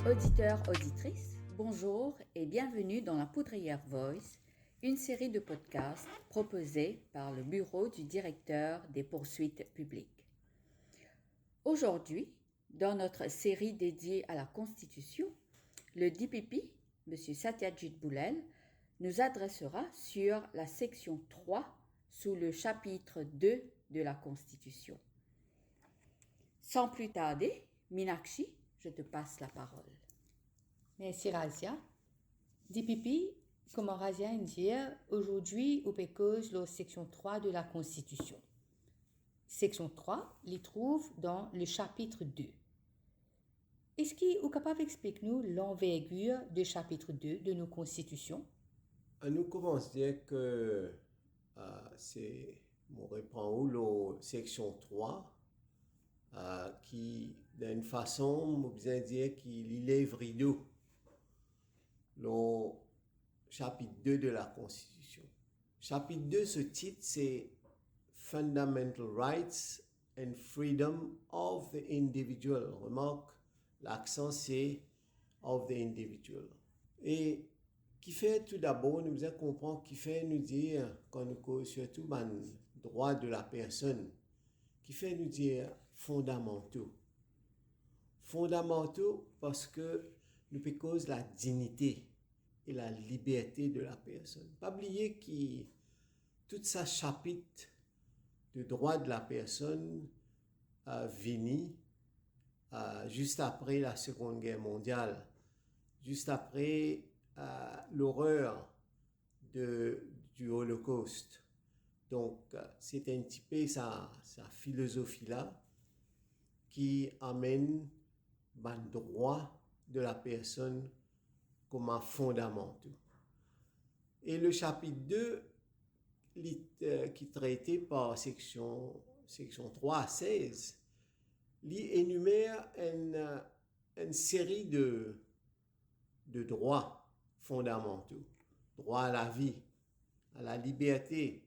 Auditeurs, auditrices, bonjour et bienvenue dans la Poudrière Voice, une série de podcasts proposés par le bureau du directeur des poursuites publiques. Aujourd'hui, dans notre série dédiée à la Constitution, le DPP, M. Satyajit Boulel, nous adressera sur la section 3 sous le chapitre 2 de la Constitution. Sans plus tarder, Meenakshi, je te passe la parole. Merci Razia. DPP, comme Razia dit, aujourd'hui, on cause la section 3 de la Constitution. Section 3, les trouve dans le chapitre 2. Est-ce que vous êtes capable d'expliquer nous l'envergure du chapitre 2 de nos constitutions? Nous commençons à dire que on reprend la section 3 qui, d'une façon, on peut dire qu'il lève rideau le chapitre 2 de la Constitution. Chapitre 2, ce titre, c'est Fundamental Rights and Freedom of the Individual. Remarque, l'accent c'est of the individual. Et qui fait tout d'abord, nous devons comprendre, qui fait nous dire, quand nous surtout le droit de la personne, qui fait nous dire fondamentaux. Fondamentaux parce que nous peut cause la dignité et la liberté de la personne. Pas oublier que tout ça chapitre de droit de la personne venu juste après la Seconde Guerre mondiale, juste après l'horreur du Holocauste. Donc, c'est un petit peu sa philosophie-là qui amène le droit de la personne comme un fondamental. Et le chapitre 2, qui est traité par section 3 à 16, énumère une série de droits fondamentaux. Droit à la vie, à la liberté,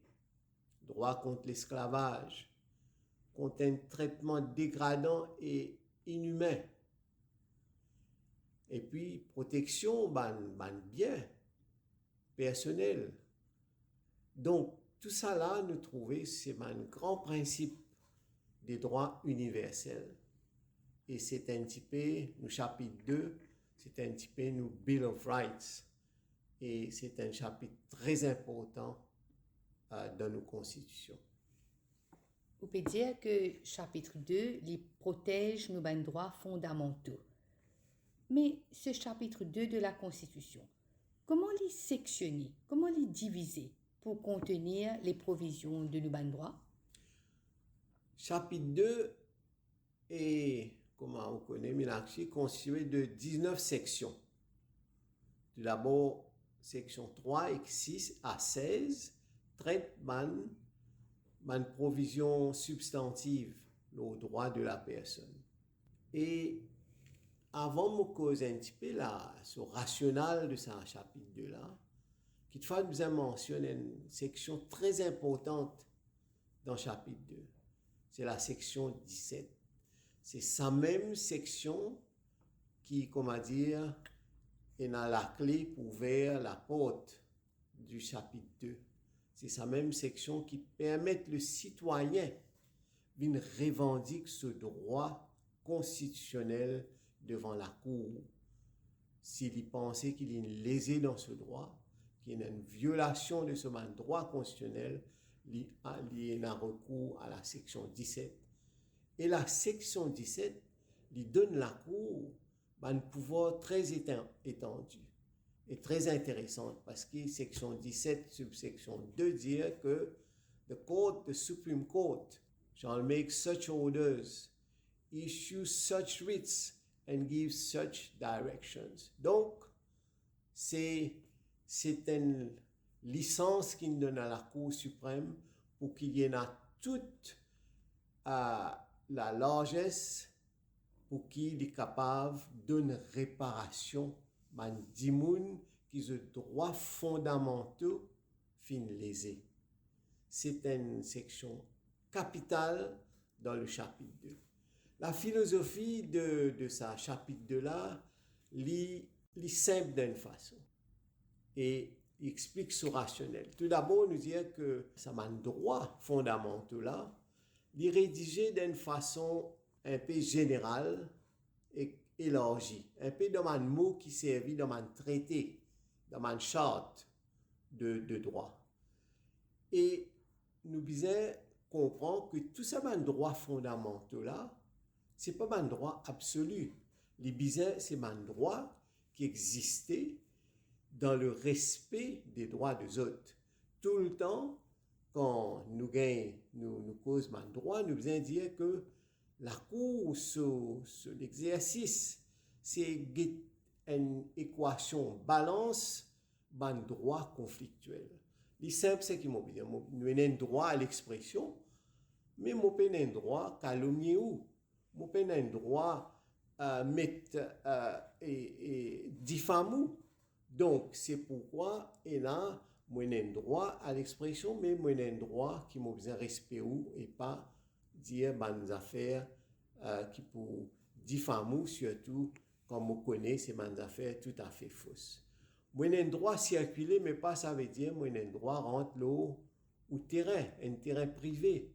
droit contre l'esclavage, contre un traitement dégradant et inhumain. Et puis, protection, bien personnel. Donc, tout ça là, nous trouvons, c'est un grand principe des droits universels. Et c'est un petit peu, nous chapitre 2, c'est un petit peu nous Bill of Rights. Et c'est un chapitre très important dans nos constitutions. On peut dire que chapitre 2 les protège nos droits fondamentaux. Mais ce chapitre 2 de la Constitution, comment les sectionner, comment les diviser pour contenir les provisions de nos droits? Chapitre 2 est, comme on connaît, Meenakshi, constitué de 19 sections. Tout d'abord, section 3 et 6 à 16 traitent de provisions substantives aux droits de la personne. Et avant de causer un petit peu ce rationnel de ce chapitre 2 là, qu'il faut nous mentionner une section très importante dans le chapitre 2. C'est la section 17. C'est sa même section qui, comment dire, est dans la clé pour ouvrir la porte du chapitre 2. C'est sa même section qui permet le citoyen de revendiquer ce droit constitutionnel devant la Cour. S'il pensait qu'il est lésé dans ce droit, qu'il y a une violation de ce droit constitutionnel, il y a un recours à la section 17. Et la section 17 lui donne la Cour un pouvoir très étendu et très intéressant parce que section 17, subsection 2 dit que the Supreme Court shall make such orders, issue such writs and give such directions. Donc, c'est une licence qu'il donne à la Cour suprême pour qu'il y ait toute la largesse pour qu'il est capable d'une réparation à des gens qui ont des droits fondamentaux fin lésés. C'est une section capitale dans le chapitre 2. La philosophie de ce chapitre 2 là, est simple d'une façon. Et il explique ce rationnel. Tout d'abord, nous dire que ça m'a droit fondamentaux là, il est rédigé d'une façon un peu générale et élargie, un peu dans un mot qui servit dans un traité, dans une charte de droit. Et nous devons comprendre que tout ça, un droit fondamentaux là, ce n'est pas un droit absolu. Les bizarres, c'est un droit qui existait dans le respect des droits des autres. Tout le temps, quand nous causons un droit, nous devons dire que la cour sur l'exercice, c'est une équation balance d'un droit conflictuel. Le simple, c'est que nous avons un droit à l'expression, mais nous avons un droit à calomnier ou. Nous avons un droit à mettre et diffamer. Donc, c'est pourquoi il a un droit à l'expression, mais un droit qui m'a besoin de respect ou et pas dire des affaires qui pour diffamer, surtout quand on connaît ces affaires tout à fait fausses. Moi, un droit circuler, mais pas ça veut dire moi un droit rentrer l'eau ou terrain, un terrain privé.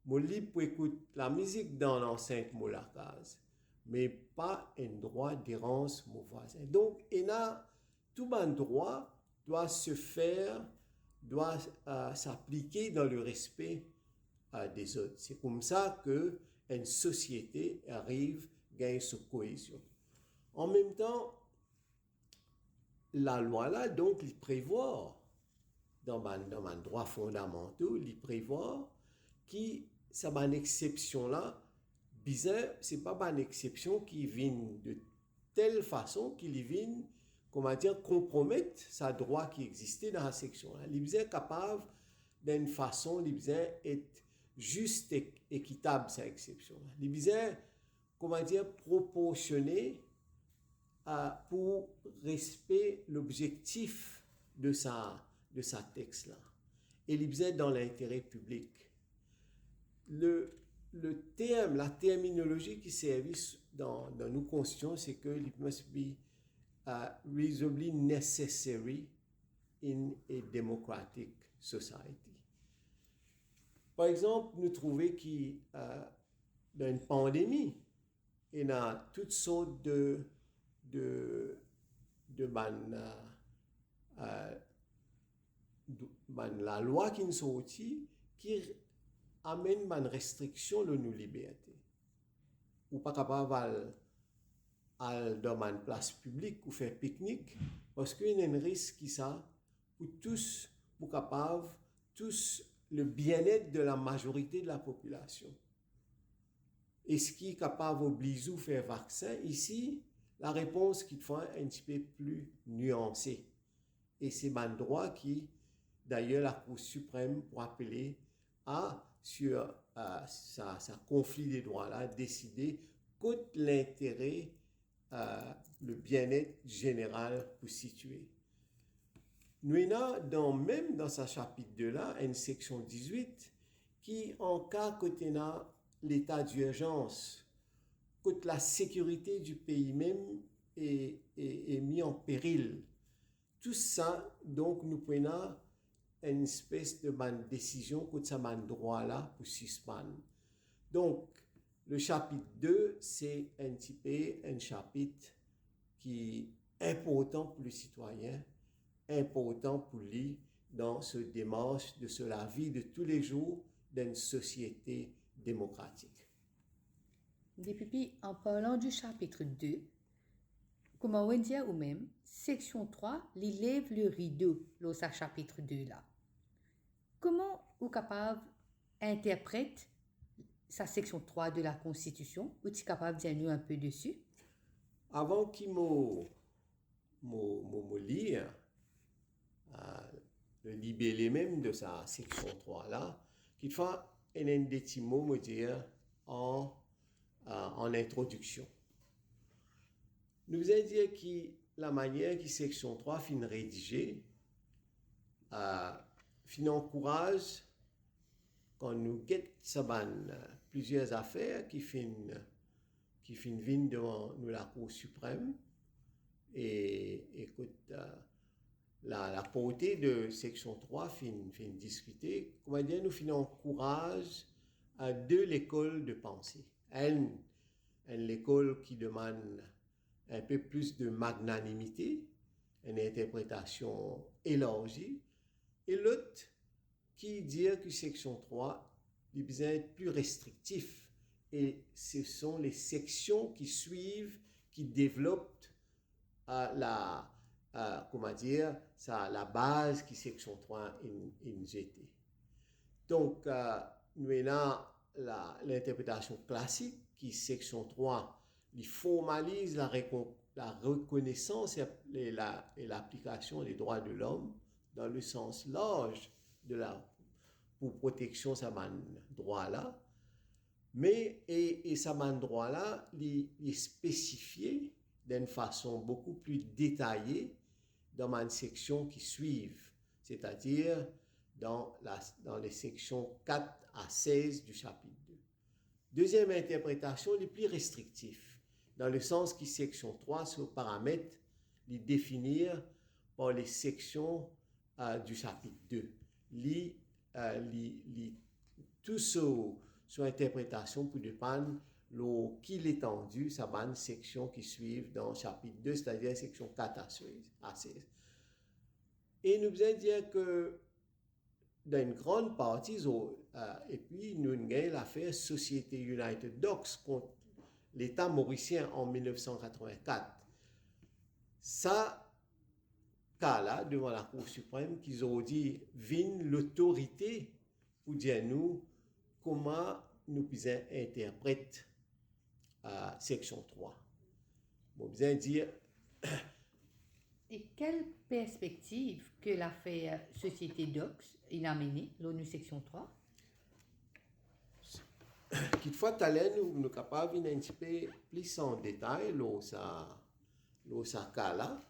Moi libre pour écouter la musique dans l'enceinte de la case, mais pas un droit d'errance mon voisin. Donc, il a tout un droit doit se faire, doit s'appliquer dans le respect des autres. C'est comme ça qu'une société arrive à gagner sa cohésion. En même temps, la loi là, donc, il prévoit, dans un droit fondamental, il prévoit que ça une exception là, bizarre, c'est pas une exception qui vient de telle façon qu'il vient, comment dire, compromettre sa droit qui existait dans la section là. Il est capable d'une façon, il est juste et équitable sa exception là. Il est, comment dire, proportionné pour respecter l'objectif de sa texte là. Et il est dans l'intérêt public. Le terme, la terminologie qui servit dans nos constitutions, c'est que it must be reasonably necessary in a democratic society. Par exemple, nous trouvons qu'il dans une pandémie, il y a toutes sortes la loi qui nous sortit qui amène une restriction de nos libertés. Ou pas capable dans une place publique ou faire pique-nique parce qu'il y a un risque qui ça pour tous, pour capable tous le bien-être de la majorité de la population. Et ce qui est capable d'obliger à faire vaccin, ici, la réponse qui fait un petit peu plus nuancée. Et c'est un droit qui, d'ailleurs, la Cour suprême pour appeler sur sa conflit des droits-là, décider contre l'intérêt, le bien-être général pour situer. Nous avons même dans sa chapitre 2 là, une section 18 qui, en cas que l'état d'urgence, que la sécurité du pays même est mis en péril. Tout ça, donc, nous prenons une espèce de décision que ça m'a droit là pour suspendre. Donc, le chapitre 2, c'est un petit peu un chapitre qui est important pour le citoyen, important pour lui dans ce démarche de la vie de tous les jours d'une société démocratique. Depuis, en parlant du chapitre 2, comment on dit ou même, section 3, il lève le rideau dans ce chapitre 2 là. Comment vous capable interprète sa section 3 de la Constitution? Ou tu es capable de dire un peu dessus? Avant qu'il me lire le libellé même de sa section 3 là, qu'il fait un des petits mots me dire en introduction. Nous allons dire que la manière que section 3 fin rédigée fin encourage quand nous guette sa plusieurs affaires qui finissent devant nous la Cour suprême. Et écoute, la portée de section 3 fin discuter. Comment dire, nous finissons encourage de l'école de pensée. L'école qui demande un peu plus de magnanimité, une interprétation élargie, et l'autre qui dit que section 3 il besoin d'être plus restrictif, et ce sont les sections qui suivent, qui développent la base qui section 3 in GT. Donc, nous avons l'interprétation classique qui section 3 il formalise la reconnaissance et l'application des droits de l'homme dans le sens large pour protection de ce droit-là. Mais, et ce droit-là, il est spécifié d'une façon beaucoup plus détaillée dans les sections qui suivent, c'est-à-dire dans les sections 4 à 16 du chapitre 2. Deuxième interprétation, les plus restrictifs, dans le sens qui section 3 sur paramètres, les définir par les sections du chapitre 2. Tout sur interprétation pour dépendre qui l'étendue, ça va une section qui suivent dans le chapitre 2, c'est-à-dire section 4 à 16. Et nous allons dire que dans une grande partie, et puis nous avons l'affaire Société United Docs contre l'État mauricien en 1984. Ça, cas-là, devant la Cour suprême, qu'ils ont dit, vine l'autorité pour dire nous comment nous pouvons interpréter section 3. Bon, bien dire. Et quelle perspective que l'affaire Société Docs il a mené, l'ONU section 3? Quelquefois, nous sommes capables d'un petit peu plus en détail, ça cas-là,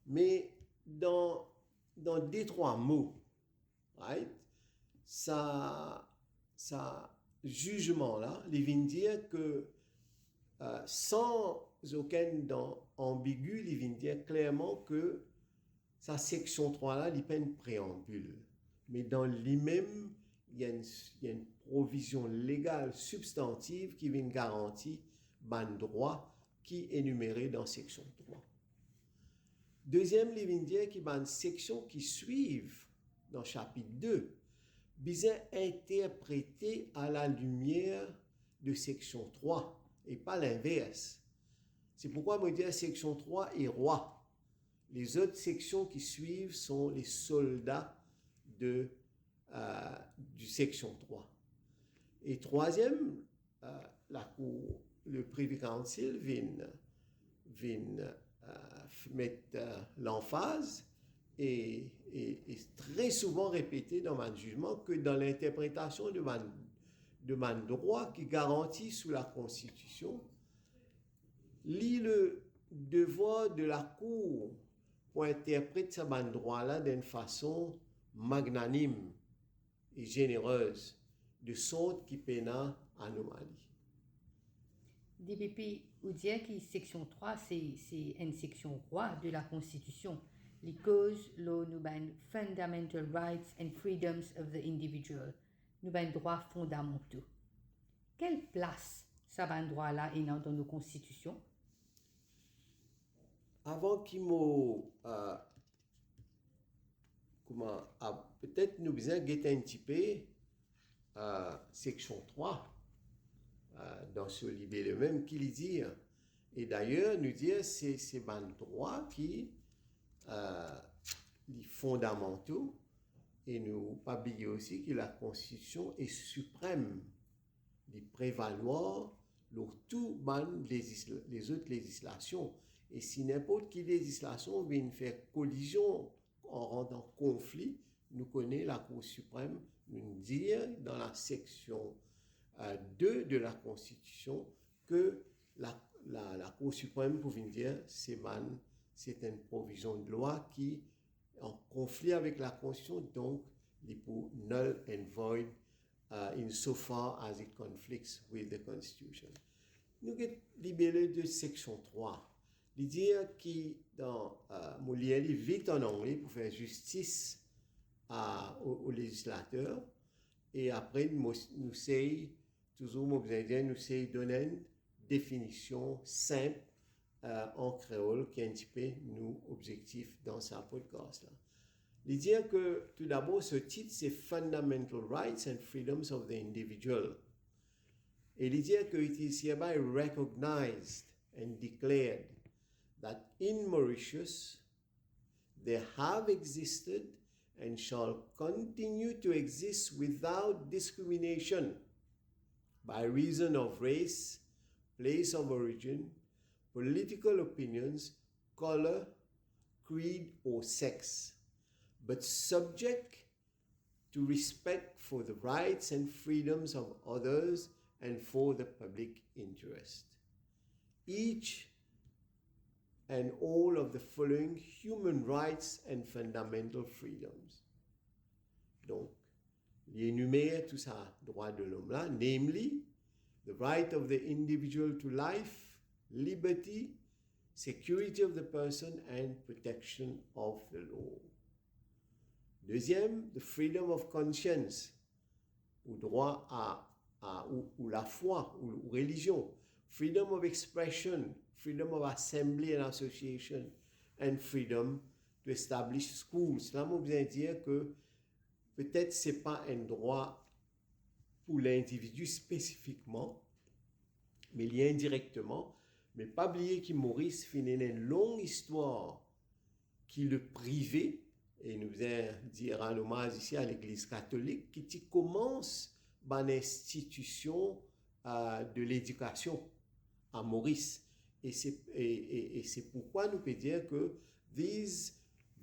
mais dans deux, trois mots, right? Ça jugement-là, il vient dire que sans aucune ambigu, il vient dire clairement que sa section 3-là, il n'y a pas une préambule. Mais dans lui-même, il y a une provision légale substantive qui vient garantir ban droit qui est énuméré dans section 3. Deuxième, il vient dire qu'il y a une section qui suivent dans chapitre 2, bien interprété à la lumière de section 3 et pas l'inverse. C'est pourquoi je dis section 3 est roi. Les autres sections qui suivent sont les soldats du section 3. Et troisième, le Privy Council vient mettre l'emphase et très souvent répété dans mon jugement que dans l'interprétation de mon droit qui garantit sous la Constitution, le devoir de la Cour pour interpréter ce droit-là d'une façon magnanime et généreuse, de sorte qui peina anomalie. DPP, vous dire que section 3, c'est une section roi de la Constitution. Les causes, nous avons fundamental rights and freedoms of the individual. Nous avons droits fondamentaux. Quelle place ça va droit-là est dans nos constitutions? Avant qu'il m'ait peut-être nous besoin guetter un petit peu section 3 dans ce livre le même qu'il dit, et d'ailleurs nous dire c'est un droit qui les fondamentaux, et nous pas oublier aussi que la Constitution est suprême, de prévaloir tout les autres législations. Et si n'importe quelle législation vient faire collision en rendant conflit, nous connaissons la Cour suprême nous dire dans la section 2 de la Constitution que la Cour suprême pouvait dire c'est une provision de loi qui est en conflit avec la Constitution, donc il est pour null and void insofar as it conflicts with the Constitution. Nous avons libéré de section 3. Il dit que dans mon lien vite en anglais pour faire justice aux législateurs et après nous essayons toujours nous essayons donner une définition simple en créole qui anticipe nos objectifs dans ce podcast là. Il dit que tout d'abord ce titre c'est Fundamental Rights and Freedoms of the Individual. Et il dit que it is hereby recognized and declared that in Mauritius there have existed and shall continue to exist without discrimination by reason of race, place of origin, political opinions, color, creed, or sex, but subject to respect for the rights and freedoms of others and for the public interest. Each and all of the following human rights and fundamental freedoms. Donc, il énumère tout ça, droit de l'homme là, namely, the right of the individual to life, liberty, security of the person, and protection of the law. Deuxième, the freedom of conscience, ou droit ou la foi, ou religion. Freedom of expression, freedom of assembly and association, and freedom to establish schools. Cela m'a besoin de dire que peut-être ce n'est pas un droit pour l'individu spécifiquement, mais lié indirectement. Mais pas oublier que Maurice finit une longue histoire qui le privait, et nous allons dire un hommage ici à l'Église catholique, qui commence par l'institution de l'éducation à Maurice. Et c'est pourquoi nous pouvons dire que these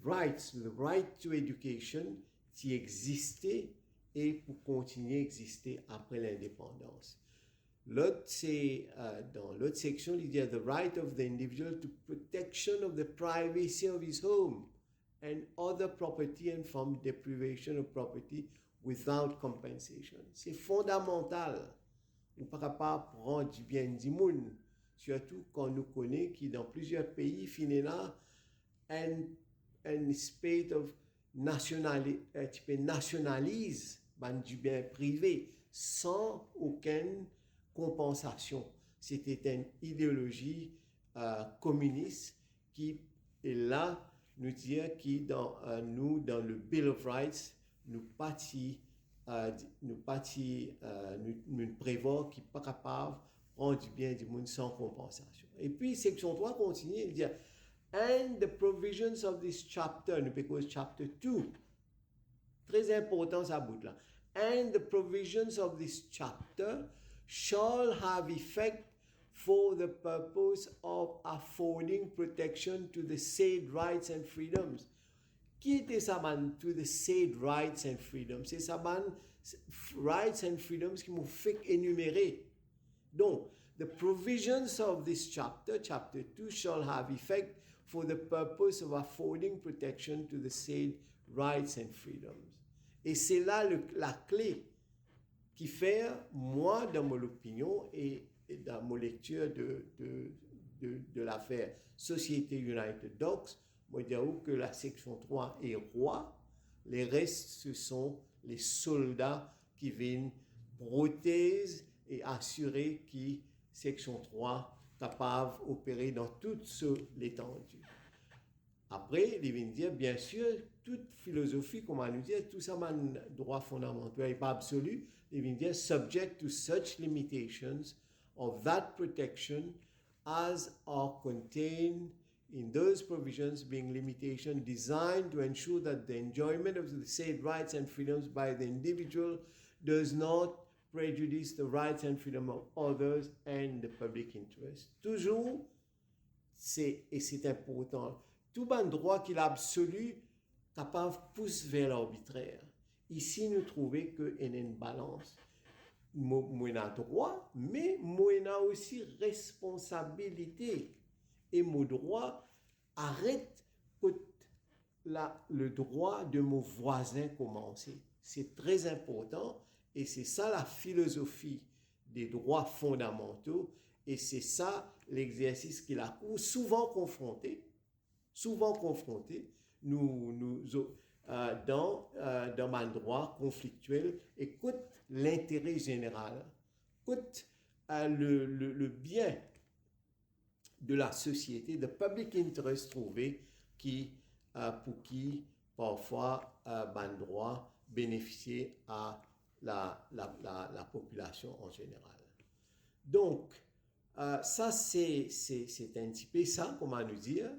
rights, the right to education, qui existaient et pour continuer à exister après l'indépendance. L'autre, c'est dans l'autre section, il dit the right of the individual to protection of the privacy of his home and other property and from deprivation of property without compensation. C'est fondamental. On ne pourra pas prendre du bien du monde, surtout quand nous connaissons que dans plusieurs pays, finalement, un state of nationalise du bien privé sans aucune compensation. C'était une idéologie communiste qui est là, nous dire que dans le Bill of Rights, nous prévoit qu'il n'est pas capable de prendre du bien du monde sans compensation. Et puis, section 3 continue, il dit and the provisions of this chapter, because chapter 2, très important ça bout là, and the provisions of this chapter shall have effect for the purpose of affording protection to the said rights and freedoms. Qui était ça, man, to the said rights and freedoms? C'est ça, man, rights and freedoms qui m'ont fait énumérer. Donc, the provisions of this chapter, chapter 2, shall have effect for the purpose of affording protection to the said rights and freedoms. Et c'est là la clé qui fait, moi, dans mon opinion et dans mon lecture de l'affaire Société United Docs, moi, je dirais que la section 3 est roi, les restes, ce sont les soldats qui viennent protéger et assurer que section 3 capable d'opérer dans toute l'étendue. Après, il vient dire, bien sûr, toute philosophie, comment nous dire, tout ça, un droit fondamental n'est pas absolu. Il vient dire, subject to such limitations of that protection as are contained in those provisions, being limitation designed to ensure that the enjoyment of the said rights and freedoms by the individual does not prejudice the rights and freedom of others and the public interest. Toujours, c'est important, tout un droit qu'il a absolu, capable pousse vers l'arbitraire. Ici, nous trouvons qu'il y a une balance. Moi, j'ai droit, mais moi, j'ai aussi responsabilité. Et mon droit arrête le droit de mon voisin commencer. C'est très important. Et c'est ça la philosophie des droits fondamentaux. Et c'est ça l'exercice qu'il a souvent confronté, dans un droit conflictuel. Écoute l'intérêt général, écoute le bien de la société, de public interest trouvé, pour qui parfois un droit bénéficier à la population en général. Donc, ça, c'est un petit peu ça, comment nous dire,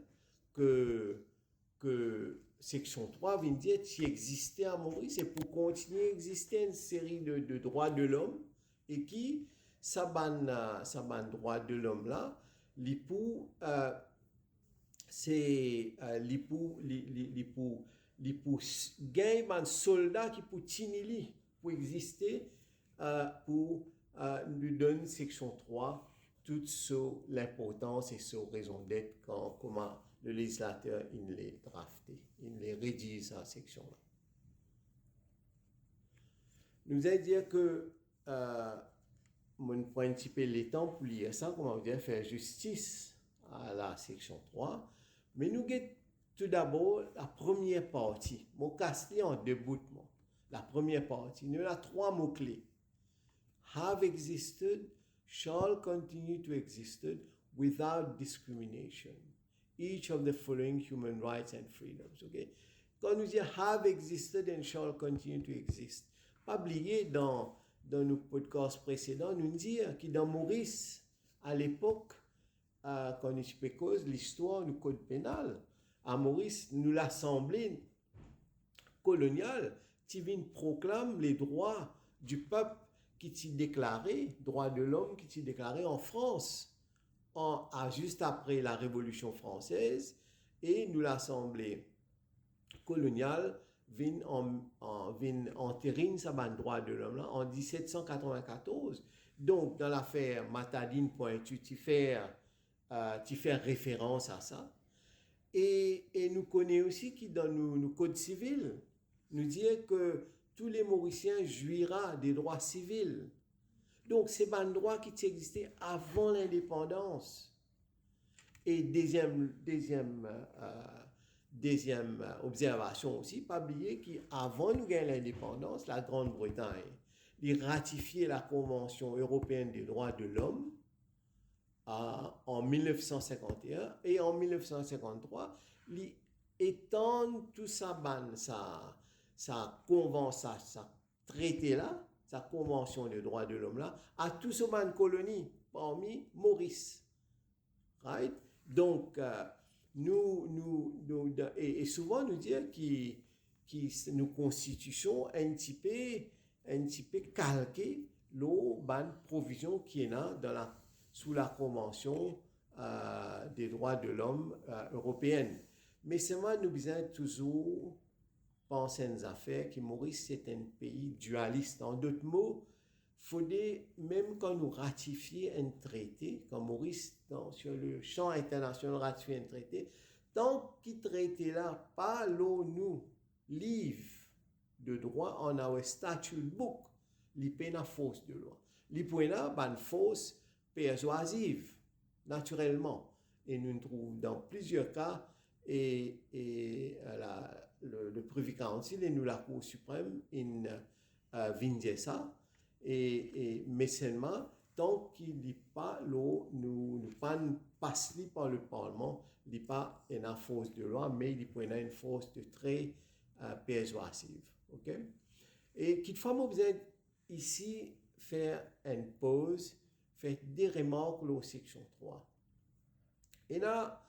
que section 3 vient dire qu'il existait à Maurice et pour continuer à exister une série de droits de l'homme et qui, ça ban droit de l'homme là, l'ipou, c'est l'ipou gagne un soldat qui pour tinili pour exister pour nous donne section 3 toute sur l'importance et sur raison d'être comment le législateur il les drafté, il les rédige cette section-là. Nous allons dire que on prend un petit peu le temps pour lire ça, comment dire, faire justice à la section 3, mais nous avons tout d'abord la première partie. Mon casting en deux bouts. La première partie, nous avons 3 mots-clés. Have existed, shall continue to exist without discrimination. Each of the following human rights and freedoms. Okay? Quand nous disons have existed and shall continue to exist, pas oublier dans nos podcasts précédents, nous disons que dans Maurice, à l'époque, quand nous expliquons l'histoire du code pénal, à Maurice, nous l'assemblée coloniale, qui vient proclame les droits du peuple qui s'y déclaré, droits de l'homme qui s'y déclaré en France, juste après la Révolution française, et nous l'assemblée coloniale vient entériner ce droit de l'homme là en 1794. Donc, dans l'affaire Matadine Pointu, tu fais référence à ça. Et nous connaissons aussi que dans nos codes civils, nous dit que tous les Mauriciens jouiront des droits civils. Donc, c'est un droit qui existait avant l'indépendance. Et deuxième observation aussi, pas oublier qu'avant nous gagner l'indépendance, la Grande-Bretagne a ratifié la Convention européenne des droits de l'homme en 1951 et en 1953, il étend tout ça, sa convention, sa traité là, sa convention des droits de l'homme là, à tout ce ban colonie parmi Maurice. Right? Donc, et souvent nous dire que nos constitutions un petit peu calquées l'eau ban provision qui est là sous la convention des droits de l'homme européenne. Mais c'est moi nous besoin toujours penser aux affaires que Maurice c'est un pays dualiste. En d'autres mots, faudrait même quand nous ratifions un traité, quand Maurice sur le champ international ratifie un traité, tant qu'il traité là pas nous livre de droit en our statute book, li pena force de loi, li pena ban force persuasive naturellement, et nous trouvons dans plusieurs cas et le Privy Council et nous la Cour suprême vient dire ça. Mais seulement, tant qu'il n'est pas nous passe par le Parlement, il n'est pas une force de loi, mais il est une force de très persuasive. Okay? Et qu'il faut besoin ici faire une pause, faire des remarques aux section 3. Et là,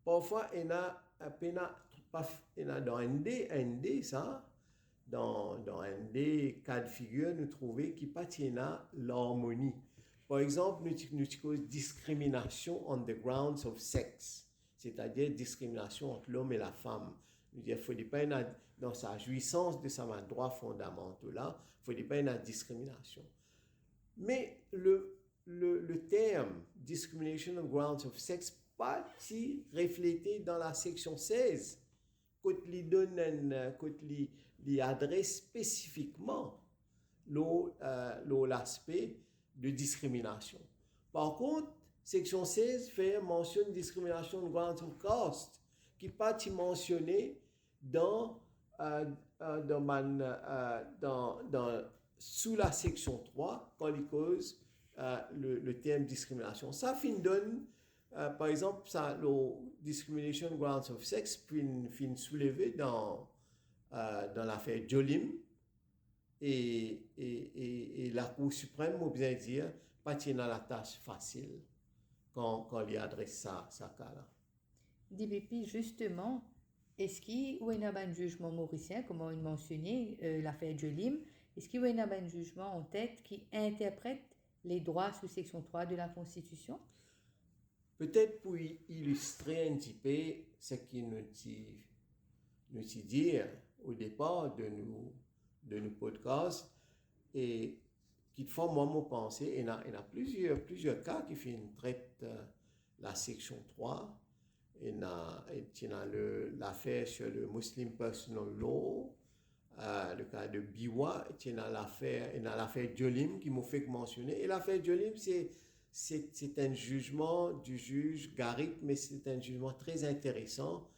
parfois, il y a dans un D, ça, dans un des cas de figure, nous trouvons qu'il n'y a pas l'harmonie. Par exemple, nous avons discrimination on the grounds of sex, c'est-à-dire discrimination entre l'homme et la femme. Nous disons qu'il ne faut pas dans sa jouissance de sa droit fondamental là, il ne faut pas une discrimination. Mais le terme discrimination on grounds of sex pas reflété dans la section 16. Quand il donne, quand il adresse spécifiquement l'aspect de discrimination. Par contre, section 16 fait mention de discrimination de grounds of caste, qui n'est pas mentionné sous la section 3 quand il cause le terme discrimination. Ça donne, par exemple, le discrimination grounds of sex fin soulevé dans l'affaire Jolim et la Cour suprême, on bien dire, pas dans la tâche facile quand il adresse ça cas-là. DPP, justement, est-ce qu'il y a un jugement mauricien, comme on mentionnait, l'affaire Jolim, est-ce qu'il y a un jugement en tête qui interprète les droits sous section 3 de la Constitution? Peut-être pour illustrer un petit peu ce qu'il nous dit au départ de nos podcasts, et qui font moi penser, il y a plusieurs cas qui traitent la section 3. Il y a l'affaire sur le Muslim Personal Law, le cas de Biwa, il y a l'affaire Jolim qui m'a fait mentionner. Et l'affaire Jolim, c'est un jugement du juge Garib, mais c'est un jugement très intéressant.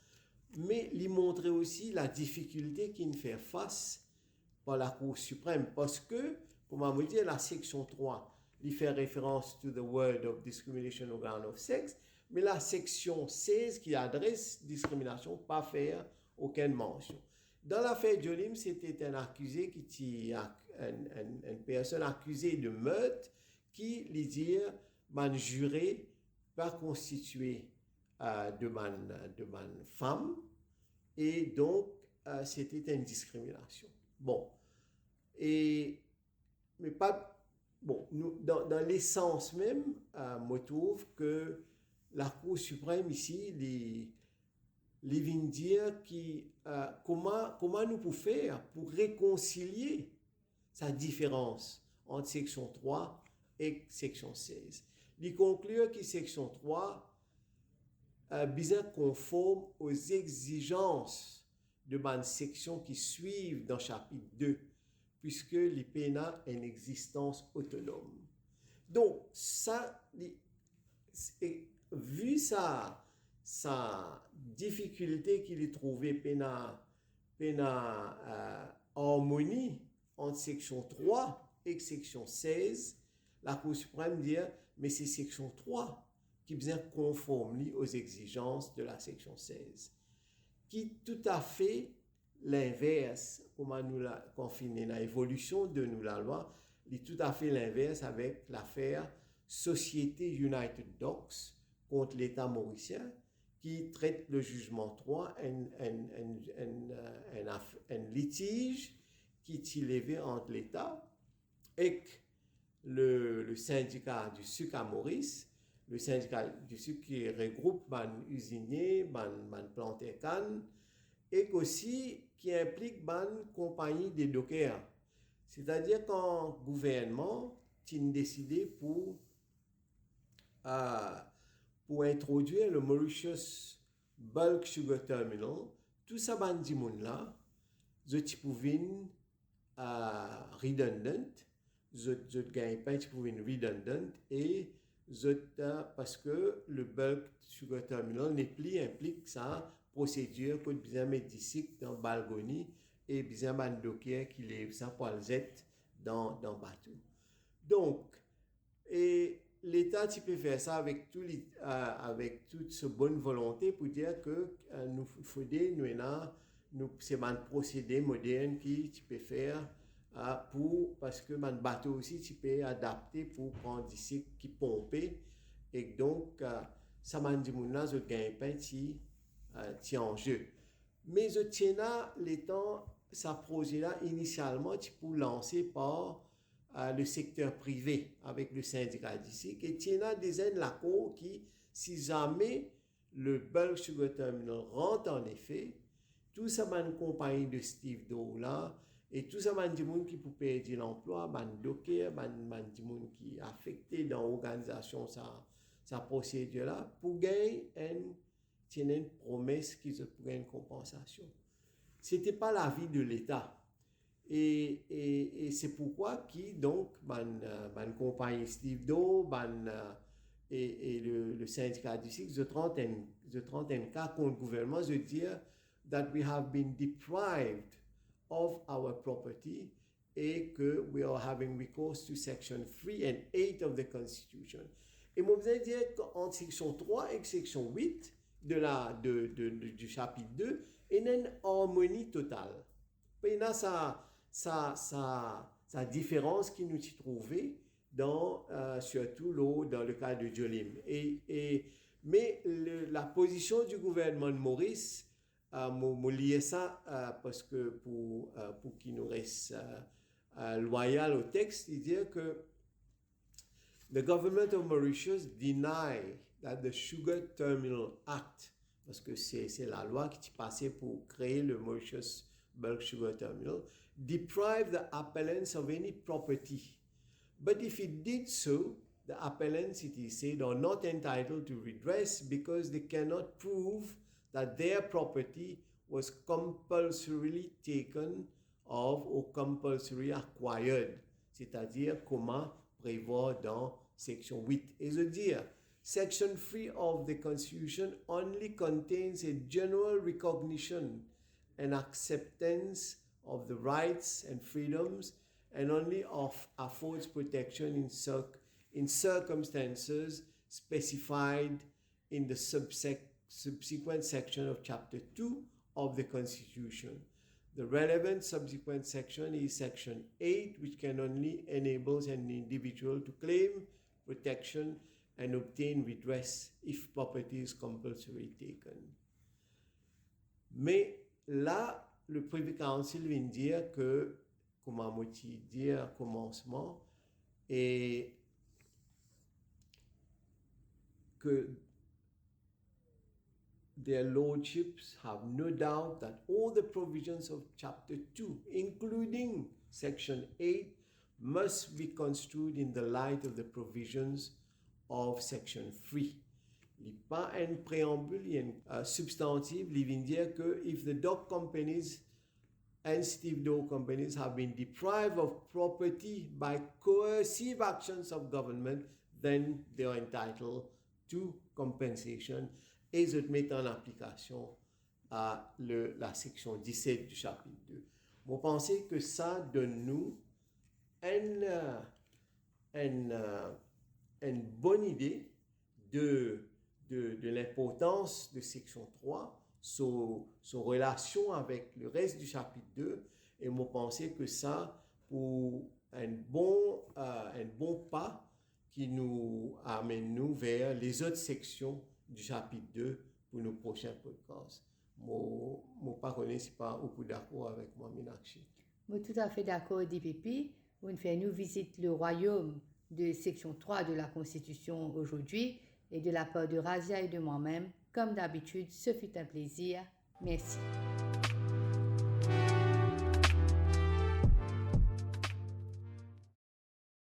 Mais il montrait aussi la difficulté qu'il fait face par la Cour suprême. Parce que, comme on dit, la section 3, il fait référence to the word of discrimination on ground of sex, mais la section 16 qui adresse discrimination, pas faire aucune mention. Dans l'affaire Jolim, c'était un accusé une personne accusée de meurtre qui lui dit, juré pas constitué de man femme, et donc c'était une discrimination. Bon, mais pas bon. Dans l'essence même, je trouve que la Cour suprême ici, les vient dire comment nous pouvons faire pour réconcilier sa différence entre section 3 et section 16. Il conclut que section 3 est bien conforme aux exigences de la section qui suivent dans le chapitre 2, puisque les PNA ont une existence autonome. Donc, ça, vu sa difficulté qu'il a trouvé PNA harmonie entre section 3 et section 16, la Cour suprême dit, mais c'est section 3 qui est bien conforme aux exigences de la section 16, qui tout à fait l'inverse, comment nous l'a confiné dans l'évolution de nous la loi, est tout à fait l'inverse avec l'affaire Société United Docs contre l'État mauricien, qui traite le jugement 3, un litige qui est élevé entre l'État et le syndicat du sucre à Maurice, le syndicat du sucre qui regroupe les usiniers, les planteurs canne, et aussi qui implique les compagnies de dockers. C'est-à-dire qu'un gouvernement a décidé pour introduire le Mauritius Bulk Sugar Terminal, tout ça, ces gens-là, ils pouvaient redundant, ils gagnent pas, ils pouvaient redundant, et parce que le Bulk Sugar Terminal implique ça, procédure que bien médicale dans Balgoni et bien man docker qui lève ça pour le Z dans bateau. Donc, et l'État peut faire ça avec toute sa bonne volonté pour dire que c'est un procédé moderne qui tu peux faire parce que man bateau aussi tu peux adapter pour prendre d'ici qui pomper et donc ça m'a dit mon je gagne pas ti en jeu. Mais je tiens l'étant ça projet là initialement tu peux lancer par le secteur privé avec le syndicat d'ici et tu as des l'accord qui si jamais le bulk sugar terminal rentre en effet tout ça m'a une compagnie de Steve Doe là et tout ça m'a des gens qui peut perdre l'emploi m'a docker m'a des gens qui affecté dans l'organisation sa procédure là pour gagner une promesse qu'ils pour une compensation. C'était pas l'avis de l'État. Et c'est pourquoi qui donc ban compagnie Steve Doe et le syndicat du cycle the 30 cas contre le gouvernement de dire that we have been deprived of our property et que we are having recourse to section 3 and 8 of the Constitution. Et moi, vous allez dire qu'entre section 3 et section 8 du chapitre 2, il y a une harmonie totale. Il y a sa différence qui nous y trouvait surtout dans le cas de Jolim. Mais la position du gouvernement de Maurice, m'a lié ça parce que pour qu'il nous reste loyal au texte, il dit que the government of Mauritius deny that the Sugar Terminal Act, parce que c'est la loi qui est passée pour créer le Mauritius Bulk Sugar Terminal, deprive the appellants of any property. But if it did so, the appellants, it is said, are not entitled to redress because they cannot prove that their property was compulsorily taken of or compulsorily acquired, c'est-à-dire comment prévoir dans section 8. Et je veux dire, section 3 of the Constitution only contains a general recognition and acceptance of the rights and freedoms and only affords protection in circumstances specified in the subsequent section of Chapter 2 of the Constitution. The relevant subsequent section is Section 8, which can only enable an individual to claim protection and obtain redress if property is compulsorily taken. Mais là, le Privy Council vient dire que, comme on dit au commencement, et que their lordships have no doubt that all the provisions of Chapter 2, including Section 8, must be construed in the light of the provisions of Section 3. Il n'y a pas un préambule, il y a un substantif, il vient dire que if the dock companies and Steve Doe companies have been deprived of property by coercive actions of government, then they are entitled to compensation. Et je mets en application à la section 17 du chapitre 2. Vous pensez que ça donne nous une bonne idée de l'importance de section 3, son relation avec le reste du chapitre 2, et vous pensez que ça, pour un bon pas qui nous amène nous vers les autres sections du chapitre 2 pour nos prochains podcasts. Moi, pas connais si pas beaucoup d'accord avec moi, Minakshi. Moi, tout à fait d'accord, DPP. On fait nous visite le royaume de section 3 de la Constitution aujourd'hui et de la part de Razia et de moi-même. Comme d'habitude, ce fut un plaisir. Merci.